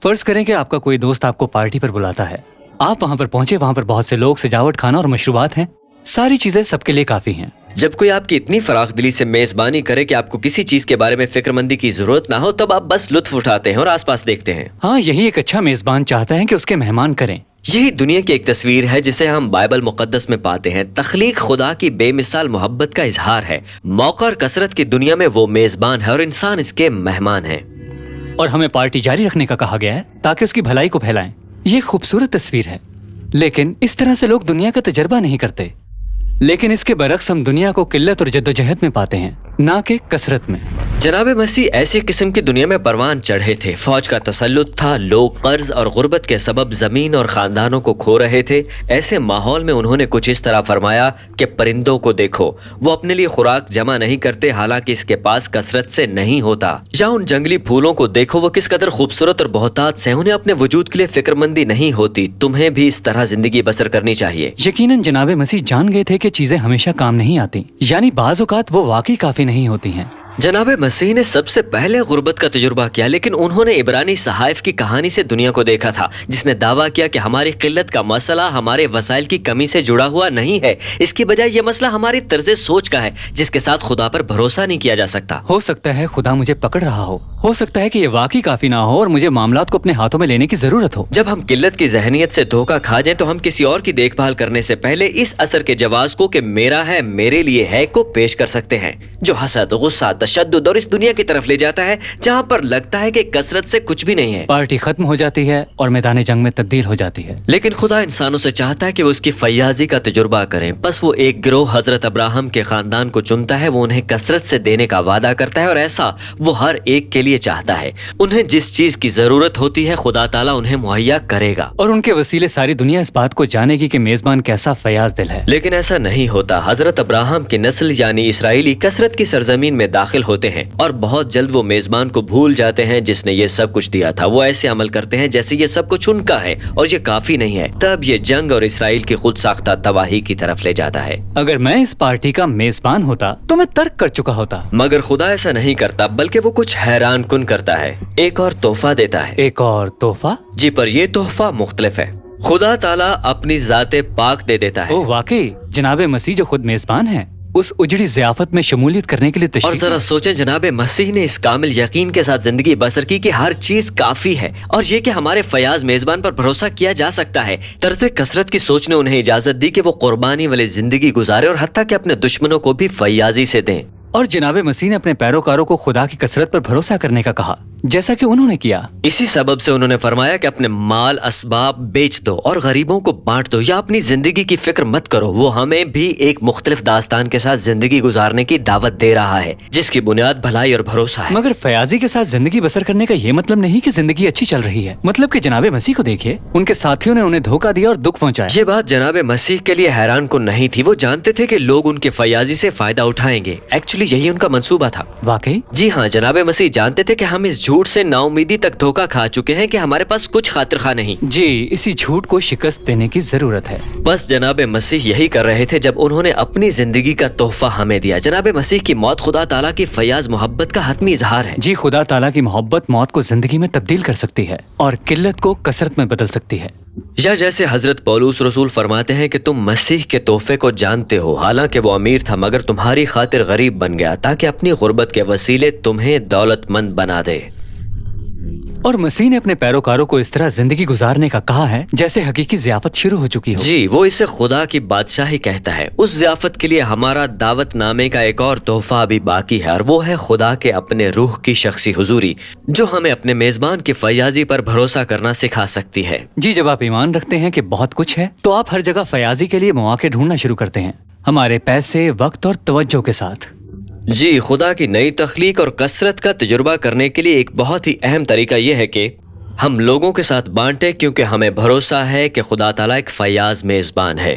فرض کریں کہ آپ کا کوئی دوست آپ کو پارٹی پر بلاتا ہے، آپ وہاں پر پہنچے، وہاں پر بہت سے لوگ، سجاوٹ، کھانا اور مشروبات ہیں، ساری چیزیں سب کے لیے کافی ہیں۔ جب کوئی آپ کی اتنی فراخ دلی سے میزبانی کرے کہ آپ کو کسی چیز کے بارے میں فکر مندی کی ضرورت نہ ہو، تب آپ بس لطف اٹھاتے ہیں اور آس پاس دیکھتے ہیں۔ ہاں، یہی ایک اچھا میزبان چاہتا ہے کہ اس کے مہمان کریں۔ یہی دنیا کی ایک تصویر ہے جسے ہم بائبل مقدس میں پاتے ہیں۔ تخلیق خدا کی بے مثال محبت کا اظہار ہے۔ موقع اور کثرت کی دنیا میں وہ میزبان ہے اور انسان اس کے مہمان ہیں۔ اور ہمیں پارٹی جاری رکھنے کا کہا گیا ہے تاکہ اس کی بھلائی کو پھیلائیں۔ یہ خوبصورت تصویر ہے، لیکن اس طرح سے لوگ دنیا کا تجربہ نہیں کرتے۔ لیکن اس کے برعکس ہم دنیا کو قلت اور جدوجہد میں پاتے ہیں، نہ کہ کثرت میں۔ جناب مسیح ایسی قسم کی دنیا میں پروان چڑھے تھے۔ فوج کا تسلط تھا، لوگ قرض اور غربت کے سبب زمین اور خاندانوں کو کھو رہے تھے۔ ایسے ماحول میں انہوں نے کچھ اس طرح فرمایا کہ پرندوں کو دیکھو، وہ اپنے لیے خوراک جمع نہیں کرتے، حالانکہ اس کے پاس کثرت سے نہیں ہوتا۔ یا ان جنگلی پھولوں کو دیکھو، وہ کس قدر خوبصورت اور بہتات سے، انہیں اپنے وجود کے لیے فکر مندی نہیں ہوتی۔ تمہیں بھی اس طرح زندگی بسر کرنی چاہیے۔ یقیناً جناب مسیح جان گئے تھے کہ چیزیں ہمیشہ کام نہیں آتی، یعنی بعض اوقات وہ واقعی کافی نہیں ہوتی ہیں۔ جناب مسیح نے سب سے پہلے غربت کا تجربہ کیا، لیکن انہوں نے عبرانی صحائف کی کہانی سے دنیا کو دیکھا تھا، جس نے دعویٰ کیا کہ ہماری قلت کا مسئلہ ہمارے وسائل کی کمی سے جڑا ہوا نہیں ہے، اس کی بجائے یہ مسئلہ ہماری طرز سوچ کا ہے، جس کے ساتھ خدا پر بھروسہ نہیں کیا جا سکتا۔ ہو سکتا ہے خدا مجھے پکڑ رہا ہو سکتا ہے کہ یہ واقعی کافی نہ ہو اور مجھے معاملات کو اپنے ہاتھوں میں لینے کی ضرورت ہو۔ جب ہم قلت کی ذہنیت سے دھوکہ کھا جائیں تو ہم کسی اور کی دیکھ بھال کرنے سے پہلے اس اثر کے جواز کو کہ میرا ہے، میرے لیے ہے کو پیش کر سکتے ہیں، جو حسد، غصہ، تشدد اور اس دنیا کی طرف لے جاتا ہے جہاں پر لگتا ہے کہ کثرت سے کچھ بھی نہیں ہے۔ پارٹی ختم ہو جاتی ہے اور میدان جنگ میں تبدیل ہو جاتی ہے۔ لیکن خدا انسانوں سے چاہتا ہے کہ وہ اس کی فیاضی کا تجربہ کریں۔ بس وہ ایک گروہ حضرت ابراہم کے خاندان کو چنتا ہے، وہ انہیں کثرت سے دینے کا وعدہ کرتا ہے، اور ایسا وہ ہر ایک کے لیے چاہتا ہے۔ انہیں جس چیز کی ضرورت ہوتی ہے خدا تعالیٰ انہیں مہیا کرے گا، اور ان کے وسیلے ساری دنیا اس بات کو جانے گی کہ میزبان کیسا فیاض دل ہے۔ لیکن ایسا نہیں ہوتا۔ حضرت ابراہم کی نسل یعنی اسرائیلی کثرت کی سرزمین میں داخل ہوتے ہیں اور بہت جلد وہ میزبان کو بھول جاتے ہیں جس نے یہ سب کچھ دیا تھا۔ وہ ایسے عمل کرتے ہیں جیسے یہ سب کچھ ان کا ہے اور یہ کافی نہیں ہے۔ تب یہ جنگ اور اسرائیل کی خود ساختہ تباہی کی طرف لے جاتا ہے۔ اگر میں اس پارٹی کا میزبان ہوتا تو میں ترک کر چکا ہوتا، مگر خدا ایسا نہیں کرتا، بلکہ وہ کچھ حیران کن کرتا ہے، ایک اور تحفہ دیتا ہے۔ ایک اور تحفہ؟ جی، پر یہ تحفہ مختلف ہے۔ خدا تعالیٰ اپنی ذات پاک دے دیتا ہے۔ او واقعی، جناب مسیح جو خود میزبان ہے اس اجڑی ضیافت میں شمولیت کرنے کے لیے اور تشریف ذرا سوچیں، جناب مسیح نے اس کامل یقین کے ساتھ زندگی بسر کی کہ ہر چیز کافی ہے، اور یہ کہ ہمارے فیاض میزبان پر بھروسہ کیا جا سکتا ہے۔ طرز کثرت کی سوچ نے انہیں اجازت دی کہ وہ قربانی والی زندگی گزارے اور حتیٰ کہ اپنے دشمنوں کو بھی فیاضی سے دیں۔ اور جناب مسیح نے اپنے پیروکاروں کو خدا کی کثرت پر بھروسہ کرنے کا کہا، جیسا کہ انہوں نے کیا۔ اسی سبب سے انہوں نے فرمایا کہ اپنے مال اسباب بیچ دو اور غریبوں کو بانٹ دو، یا اپنی زندگی کی فکر مت کرو۔ وہ ہمیں بھی ایک مختلف داستان کے ساتھ زندگی گزارنے کی دعوت دے رہا ہے، جس کی بنیاد بھلائی اور بھروسہ ہے۔ مگر فیاضی کے ساتھ زندگی بسر کرنے کا یہ مطلب نہیں کہ زندگی اچھی چل رہی ہے۔ مطلب کہ جناب مسیح کو دیکھیے، ان کے ساتھیوں نے انہیں دھوکہ دیا اور دکھ پہنچایا۔ یہ بات جناب مسیح کے لیے حیران کن نہیں تھی۔ وہ جانتے تھے کہ لوگ ان کے فیاضی سے فائدہ اٹھائیں گے۔ ایکچولی یہی ان کا منصوبہ تھا۔ واقعی؟ جی ہاں، جناب مسیح جانتے تھے کہ ہم اس جھوٹ سے نا امیدی تک دھوکہ کھا چکے ہیں کہ ہمارے پاس کچھ خاطر خواہ نہیں۔ جی، اسی جھوٹ کو شکست دینے کی ضرورت ہے۔ بس جناب مسیح یہی کر رہے تھے جب انہوں نے اپنی زندگی کا تحفہ ہمیں دیا۔ جناب مسیح کی موت خدا تعالیٰ کی فیاض محبت کا حتمی اظہار ہے۔ جی، خدا تعالیٰ کی محبت موت کو زندگی میں تبدیل کر سکتی ہے اور قلت کو کثرت میں بدل سکتی ہے۔ یا جیسے حضرت پولس رسول فرماتے ہیں کہ تم مسیح کے تحفے کو جانتے ہو، حالانکہ وہ امیر تھا مگر تمہاری خاطر غریب بن گیا، تاکہ اپنی غربت کے وسیلے تمہیں دولت مند بنا دے۔ اور مسیح نے اپنے پیروکاروں کو اس طرح زندگی گزارنے کا کہا ہے جیسے حقیقی ضیافت شروع ہو چکی ہو۔ جی، وہ اسے خدا کی بادشاہی کہتا ہے۔ اس ضیافت کے لیے ہمارا دعوت نامے کا ایک اور تحفہ ابھی باقی ہے، اور وہ ہے خدا کے اپنے روح کی شخصی حضوری، جو ہمیں اپنے میزبان کی فیاضی پر بھروسہ کرنا سکھا سکتی ہے۔ جی، جب آپ ایمان رکھتے ہیں کہ بہت کچھ ہے تو آپ ہر جگہ فیاضی کے لیے مواقع ڈھونڈنا شروع کرتے ہیں، ہمارے پیسے، وقت اور توجہ کے ساتھ۔ جی، خدا کی نئی تخلیق اور کثرت کا تجربہ کرنے کے لیے ایک بہت ہی اہم طریقہ یہ ہے کہ ہم لوگوں کے ساتھ بانٹیں، کیونکہ ہمیں بھروسہ ہے کہ خدا تعالیٰ ایک فیاض میزبان ہے۔